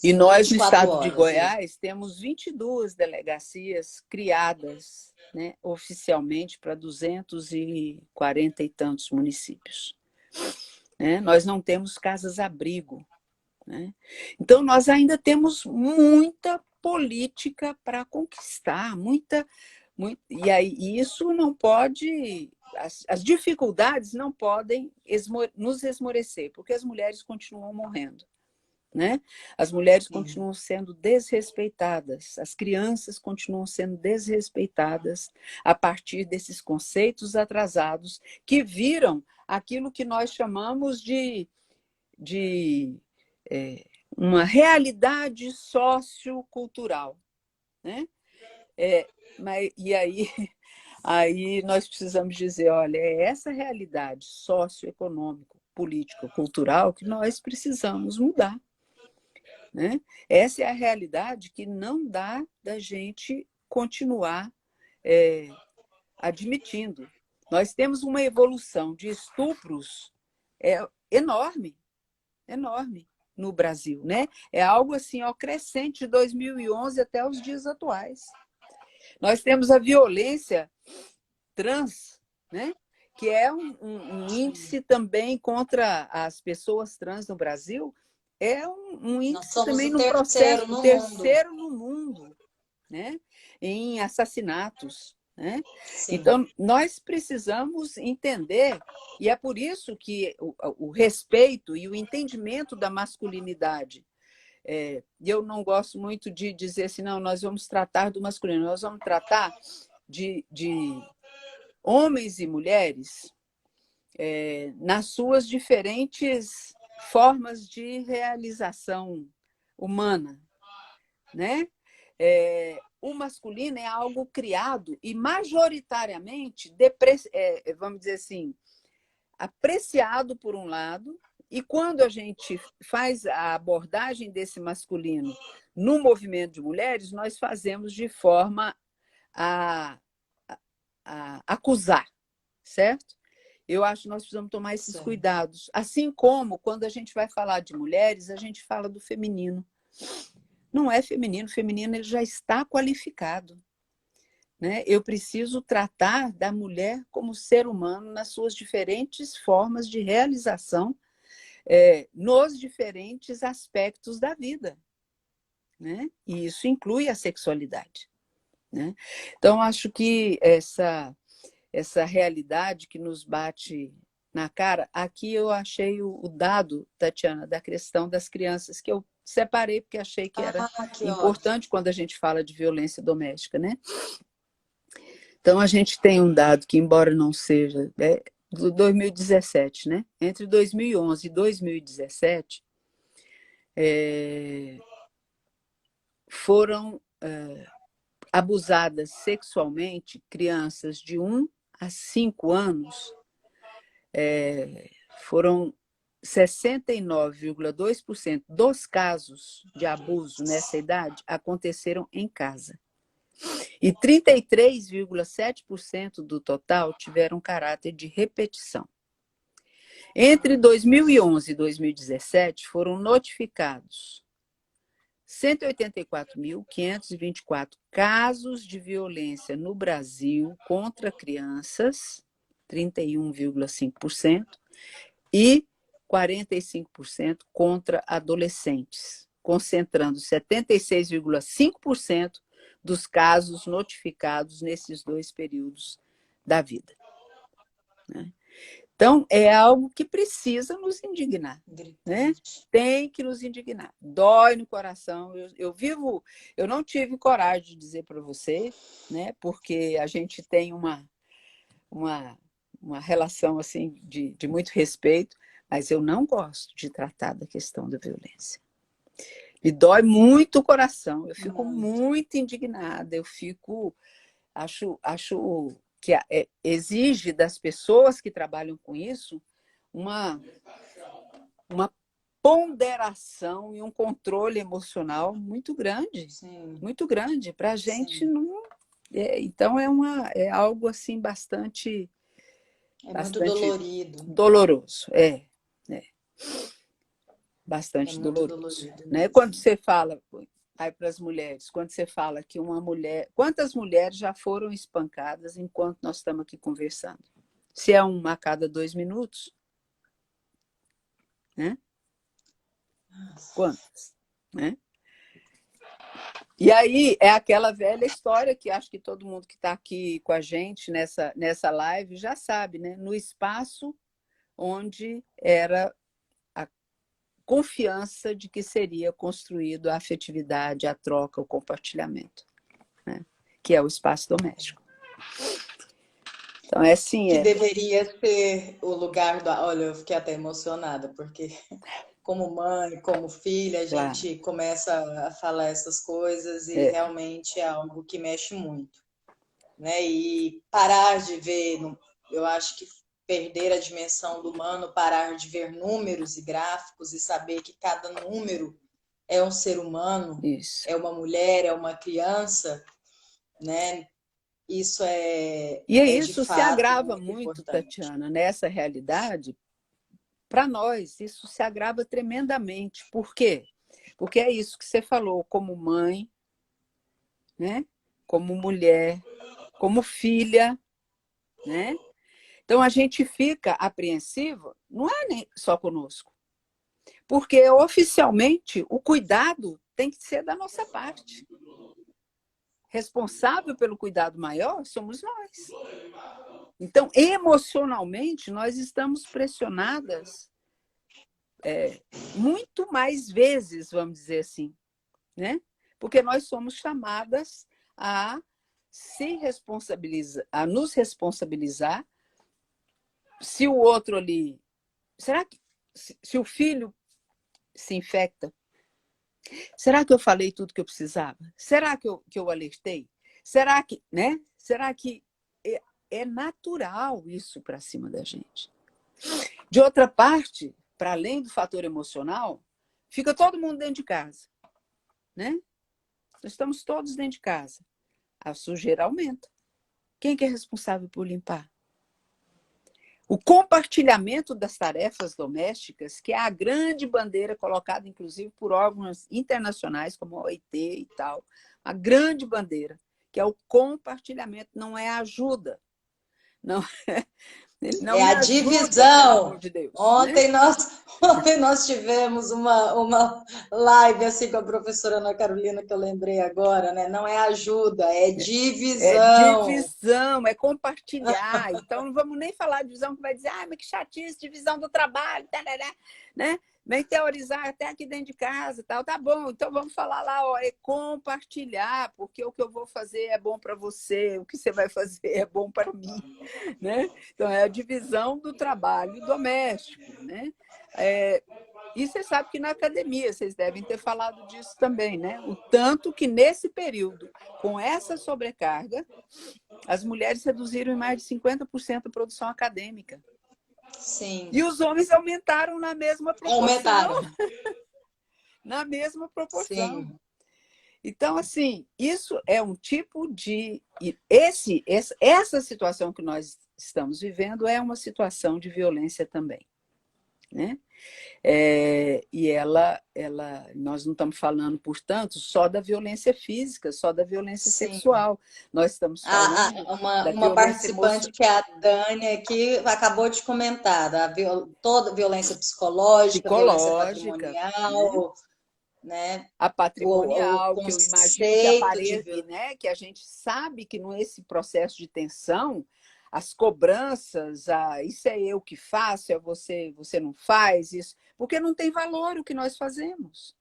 E nós, no estado de Goiás, temos 22 delegacias criadas, né, oficialmente para 240 e tantos municípios. Né? Nós não temos casas-abrigo. Né? Então, nós ainda temos muita política para conquistar, e aí isso não pode, as dificuldades não podem nos esmorecer, porque as mulheres continuam morrendo. Né? As mulheres continuam sendo desrespeitadas, as crianças continuam sendo desrespeitadas a partir desses conceitos atrasados que viram aquilo que nós chamamos de uma realidade sociocultural. Né? E aí nós precisamos dizer, olha, é essa realidade socioeconômica, política, cultural que nós precisamos mudar. Né? Essa é a realidade que não dá da gente continuar admitindo. Nós temos uma evolução de estupros enorme, enorme no Brasil. Né? É algo assim, crescente de 2011 até os dias atuais. Nós temos a violência trans, né? Que é um índice também contra as pessoas trans no Brasil, é um índice também no processo terceiro no mundo, né? Em assassinatos. Né? Então, nós precisamos entender, e é por isso que o respeito e o entendimento da masculinidade, eu não gosto muito de dizer assim, não, nós vamos tratar do masculino, nós vamos tratar de homens e mulheres nas suas diferentes formas de realização humana. Né? O masculino é algo criado e majoritariamente, vamos dizer assim, apreciado por um lado, e quando a gente faz a abordagem desse masculino no movimento de mulheres, nós fazemos de forma a acusar, certo? Eu acho que nós precisamos tomar esses Certo. cuidados. Assim como, quando a gente vai falar de mulheres, a gente fala do feminino. Não é feminino, o feminino ele já está qualificado. Né? Eu preciso tratar da mulher como ser humano nas suas diferentes formas de realização, nos diferentes aspectos da vida. Né? E isso inclui a sexualidade. Né? Então, acho que essa realidade que nos bate na cara, aqui eu achei o dado, Tatiana, da questão das crianças, que eu separei porque achei que era Que ótimo. importante quando a gente fala de violência doméstica. Né? Então, a gente tem um dado que, embora não seja do 2017, né? Entre 2011 e 2017, foram abusadas sexualmente crianças de 1 a 5 anos, foram 69,2% dos casos de abuso nessa idade aconteceram em casa. E 33,7% do total tiveram caráter de repetição. Entre 2011 e 2017, foram notificados 184.524 casos de violência no Brasil contra crianças, 31,5%, e 45% contra adolescentes, concentrando 76,5% dos casos notificados nesses 2 períodos da vida. Né? Então, é algo que precisa nos indignar. Né? Tem que nos indignar. Dói no coração. Eu não tive coragem de dizer para você, né? Porque a gente tem uma relação assim de muito respeito, mas eu não gosto de tratar da questão da violência. Me dói muito o coração, eu fico muito indignada, acho que exige das pessoas que trabalham com isso uma ponderação e um controle emocional muito grande, para a gente não. Então é algo assim bastante muito dolorido. Doloroso, bastante doloroso. Né? Quando você fala aí para as mulheres, quando você fala que uma mulher, quantas mulheres já foram espancadas enquanto nós estamos aqui conversando? Se é uma a cada 2 minutos, né? Quantas? Né? E aí é aquela velha história que acho que todo mundo que está aqui com a gente nessa live já sabe, né? No espaço onde era a confiança de que seria construído a afetividade, a troca, o compartilhamento, né? Que é o espaço doméstico. Então, assim. Que deveria ser o lugar do. Olha, eu fiquei até emocionada, porque como mãe, como filha, a gente começa a falar essas coisas e realmente é algo que mexe muito. Né? E parar de ver, eu acho que perder a dimensão do humano, parar de ver números e gráficos e saber que cada número é um ser humano, é uma mulher, é uma criança, né? Isso isso de se fato agrava muito muito, importante. Tatiana, nessa realidade. Para nós, isso se agrava tremendamente. Por quê? Porque é isso que você falou, como mãe, né? Como mulher, como filha, né? Então a gente fica apreensivo, não é nem só conosco, porque oficialmente o cuidado tem que ser da nossa parte. Responsável pelo cuidado maior somos nós. Então, emocionalmente, nós estamos pressionadas muito mais vezes, vamos dizer assim, né? Porque nós somos chamadas a a nos responsabilizar se o outro ali. Será que se o filho se infecta? Será que eu falei tudo que eu precisava? Será que eu alertei? Será que, né? Será que é natural isso para cima da gente? De outra parte, para além do fator emocional, fica todo mundo dentro de casa, né? Nós estamos todos dentro de casa. A sujeira aumenta. Quem que é responsável por limpar? O compartilhamento das tarefas domésticas, que é a grande bandeira colocada, inclusive, por órgãos internacionais, como a OIT e tal, a grande bandeira, que é o compartilhamento, não é ajuda. Não, ele não É me a ajuda, pelo amor divisão. de Deus, né? Ontem nós tivemos uma live assim com a professora Ana Carolina, que eu lembrei agora, né? Não é ajuda, é É divisão. divisão, é compartilhar. Então, não vamos nem falar de divisão que vai dizer, ah, mas que chatice, divisão do trabalho, tarará, né? Vem teorizar até aqui dentro de casa, tal. Tá bom, então vamos falar lá, ó, é compartilhar, porque o que eu vou fazer é bom para você, o que você vai fazer é bom para mim, né? Então, é a divisão do trabalho doméstico, né? E você sabe que na academia vocês devem ter falado disso também, né? O tanto que nesse período, com essa sobrecarga, as mulheres reduziram em mais de 50% a produção acadêmica. Sim, E os homens aumentaram na mesma proporção. aumentaram. Na mesma proporção. Sim, Então, assim, isso é um tipo de. Essa situação que nós estamos vivendo é uma situação de violência também, né? E nós não estamos falando, portanto, só da violência física, só da violência sim. sexual. Nós estamos falando Uma, da uma violência participante que é a Dani aqui acabou de comentar, toda violência psicológica, violência psicológica, né? patrimonial, né? A O patrimonial, que eu imagino que conceito de apareça, né? Que a gente sabe que nesse processo de tensão, as cobranças, isso é eu que faço, é você não faz isso, porque não tem valor o que nós fazemos,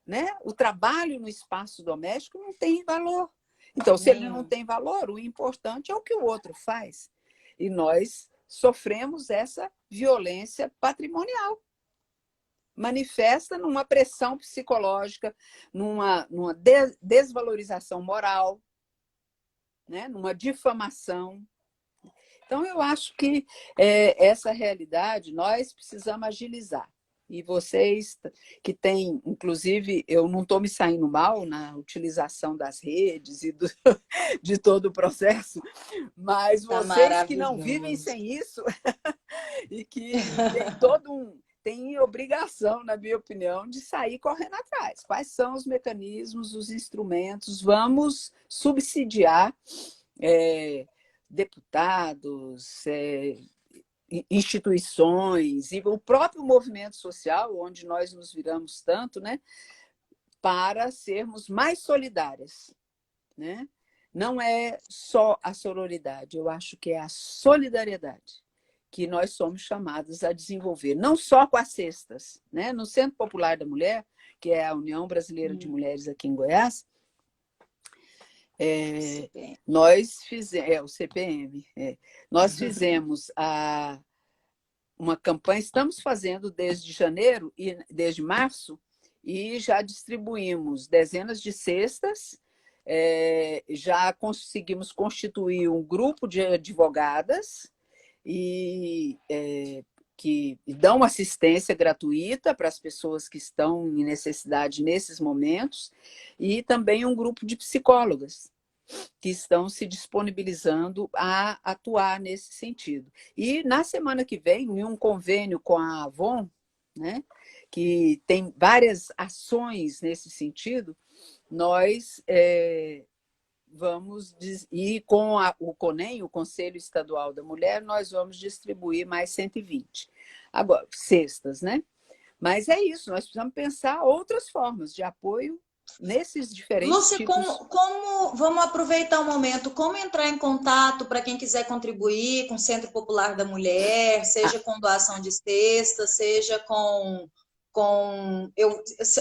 né? O trabalho no espaço doméstico não tem valor. Então, se ele não nenhum. tem valor, o importante é o que o outro faz. E nós sofremos essa violência patrimonial. Manifesta numa pressão psicológica, numa desvalorização moral, né? Numa difamação. Então, eu acho que essa realidade nós precisamos agilizar. E vocês que têm, inclusive, eu não estou me saindo mal na utilização das redes e de todo o processo, mas Tá vocês que não vivem maravilhoso. sem isso e que tem todo tem obrigação, na minha opinião, de sair correndo atrás. Quais são os mecanismos, os instrumentos? Vamos subsidiar deputados, instituições e o próprio movimento social, onde nós nos viramos tanto, né, para sermos mais solidárias, né? Não é só a sororidade, eu acho que é a solidariedade que nós somos chamados a desenvolver, não só com as cestas, né? No Centro Popular da Mulher, que é a União Brasileira de Mulheres aqui em Goiás, nós fizemos, o CPM, nós fizemos uma campanha, estamos fazendo desde janeiro e desde março, e já distribuímos dezenas de cestas, já conseguimos constituir um grupo de advogadas que dão assistência gratuita para as pessoas que estão em necessidade nesses momentos, e também um grupo de psicólogas que estão se disponibilizando a atuar nesse sentido. E na semana que vem, em um convênio com a Avon, né, que tem várias ações nesse sentido, nós vamos, e com o CONEM, o Conselho Estadual da Mulher, nós vamos distribuir mais 120. Agora, cestas, né? Mas é isso, nós precisamos pensar outras formas de apoio nesses diferentes Lúcia, tipos. vamos aproveitar o momento, como entrar em contato para quem quiser contribuir com o Centro Popular da Mulher, seja com doação de cesta, seja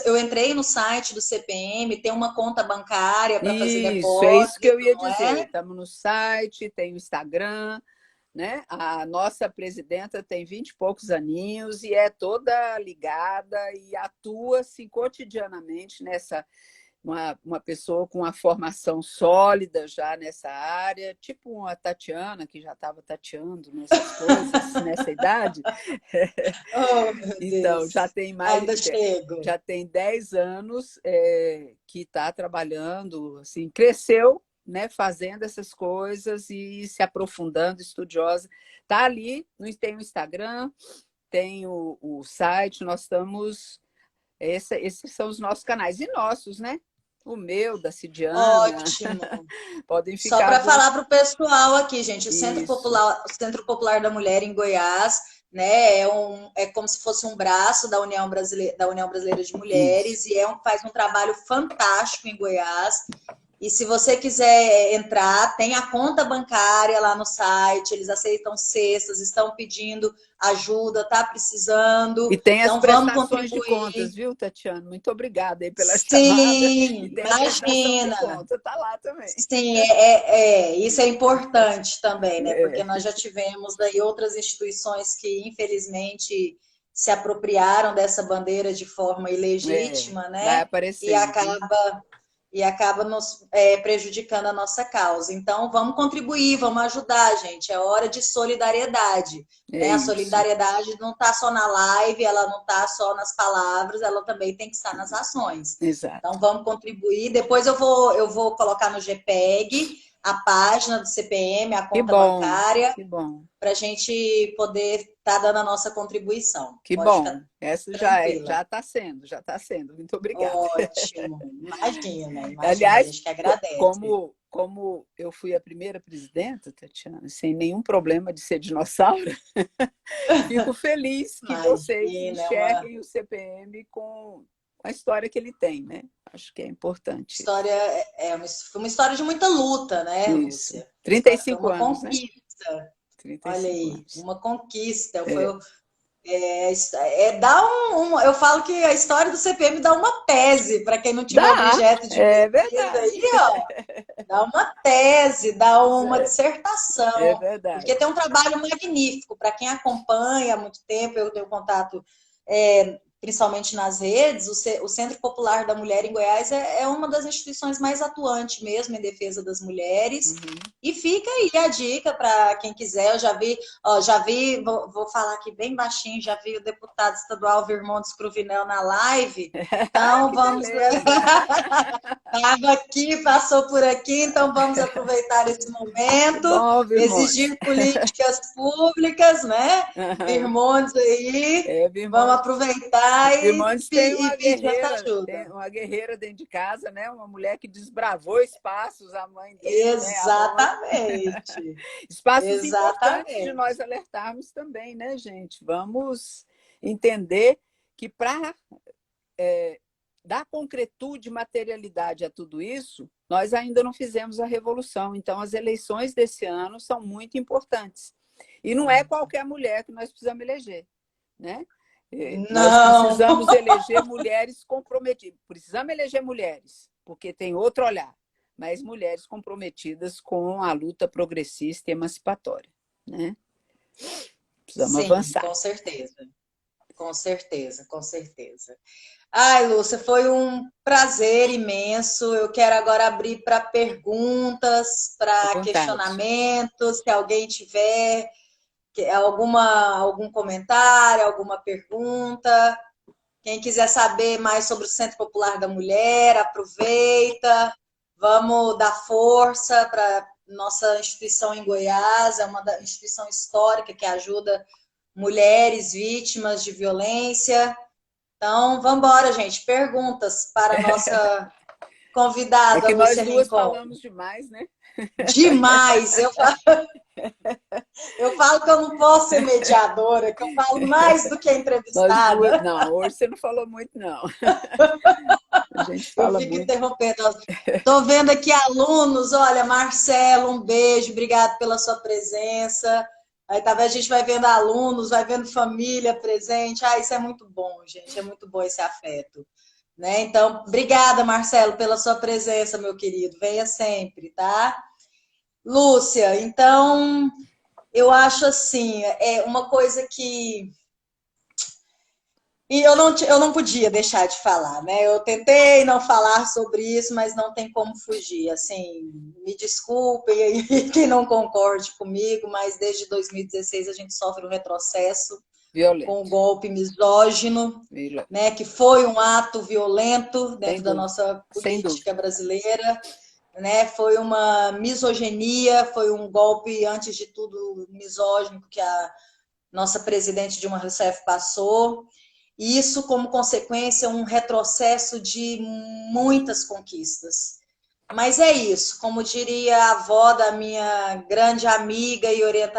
eu entrei no site do CPM, tem uma conta bancária para fazer Isso, é isso que eu depósito, ia não dizer. é? Estamos no site, tem o Instagram, né? A nossa presidenta tem 20 e poucos aninhos e é toda ligada e atua assim, cotidianamente nessa. Uma pessoa com uma formação sólida já nessa área, tipo a Tatiana, que já estava tateando nessas coisas, nessa idade. Oh, meu Então, Deus, ainda chego. já tem 10 anos que está trabalhando, assim, cresceu né, fazendo essas coisas e se aprofundando, estudiosa. Está ali, tem o Instagram, tem o site, nós estamos... Esses são os nossos canais. E nossos, né? O meu, da Cidiana. Ótimo. Podem Só ficar à para falar vontade. para o pessoal aqui, gente, Isso, O Centro Popular da Mulher em Goiás, né, é como se fosse um braço da União Brasileira de isso. Mulheres e faz um trabalho fantástico em Goiás. E se você quiser entrar, tem a conta bancária lá no site, eles aceitam cestas, estão pedindo ajuda, tá precisando. E tem as Então vamos prestações de contas, contribuir. viu, Tatiana? Muito obrigada aí pela chamada. E Sim, tem a prestação de imagina. contas, está lá também. Sim, isso é importante também, né? Porque nós já tivemos aí outras instituições que, infelizmente, se apropriaram dessa bandeira de forma ilegítima, Vai né? E aparecendo, viu? acaba nos prejudicando a nossa causa. Então, vamos contribuir, vamos ajudar, gente. É hora de solidariedade, É né? A isso, solidariedade não está só na live, ela não está só nas palavras, ela também tem que estar nas ações. exato. Então, vamos contribuir. Depois eu vou colocar no GPEG a página do CPM, a conta bancária, Que bom, para a gente poder estar dando a nossa contribuição. que Pode ficar bom. Essa tranquila. já está sendo. Muito obrigada. Ótimo. Imagina, a Aliás, gente que agradece. como eu fui a primeira presidenta, Tatiana, sem nenhum problema de ser dinossauro, fico feliz que vocês Imagina, enxerguem o CPM com a história que ele tem, né? Acho que é importante isso. história, foi uma história de muita luta, né, Isso. Lúcia? A trinta e história foi cinco uma anos, né? conquista. trinta e Olha cinco aí, anos. uma conquista. É. Dá eu falo que a história do CPM dá uma tese para quem não tiver Dá, objeto de é pesquisa verdade. aí, ó. Dá uma tese, dá Pois uma é dissertação, porque tem verdade. um trabalho magnífico. Para quem acompanha há muito tempo, eu tenho contato principalmente nas redes, o Centro Popular da Mulher em Goiás é uma das instituições mais atuantes mesmo em defesa das mulheres. Uhum. E fica aí a dica para quem quiser. Eu já vi, vou falar aqui bem baixinho, já vi o deputado estadual Virmontes Cruvinel na live. Então Que vamos. beleza! Estava aqui, passou por aqui, então vamos aproveitar esse Que momento, bom, Virmontes. exigir políticas públicas, né? Uhum. Virmontes aí, vamos Virmontes. aproveitar Virmontes e pedir essa tem ajuda. uma guerreira dentro de casa, né? Uma mulher que desbravou espaços, a mãe dele, né? A Rony. Exatamente, Espaços importantes de exatamente. nós alertarmos também, né, gente? Vamos entender que para dar concretude, materialidade a tudo isso, nós ainda não fizemos a revolução. Então, as eleições desse ano são muito importantes. E não é qualquer mulher que nós precisamos eleger, né? Nós Não, precisamos eleger mulheres comprometidas. Precisamos eleger mulheres, porque tem outro olhar, mas mulheres comprometidas com a luta progressista e emancipatória, né? Precisamos sim, avançar. com certeza, com certeza, com certeza. Ai, Lúcia, foi um prazer imenso. Eu quero agora abrir para perguntas, À para vontade. questionamentos, se alguém tiver algum comentário, alguma pergunta. Quem quiser saber mais sobre o Centro Popular da Mulher, aproveita. Vamos dar força para nossa instituição em Goiás, é uma instituição histórica que ajuda mulheres vítimas de violência. Então, vamos embora, gente. Perguntas para a nossa É convidada, que nós Lúcia duas Rincon. falamos demais, né? Demais! Eu falo que eu não posso ser mediadora, que eu falo mais do que a Nós duas. entrevistada. Não, hoje você não falou muito, não. A gente Eu fala fico muito. interrompendo. Estou vendo aqui alunos. Olha, Marcelo, um beijo. Obrigado pela sua presença. Aí, tá vendo? A gente vai vendo alunos, vai vendo família presente. Ah, isso é muito bom, gente. É muito bom esse afeto. Né? Então, obrigada, Marcelo, pela sua presença, meu querido. Venha sempre, tá? Lúcia, então, eu acho assim, é uma coisa que eu não podia deixar de falar, né? Eu tentei não falar sobre isso, mas não tem como fugir. Assim, me desculpem aí quem não concorde comigo, mas desde 2016 a gente sofre um retrocesso com o Violento. golpe misógino, né? Que foi um ato violento Sem dentro da dúvida. nossa Sem política dúvida. brasileira. né? Foi uma misoginia, foi um golpe, antes de tudo, misógino que a nossa presidente Dilma Rousseff passou. E isso, como consequência, um retrocesso de muitas conquistas. Mas é isso, como diria a avó da minha grande amiga e orientadora,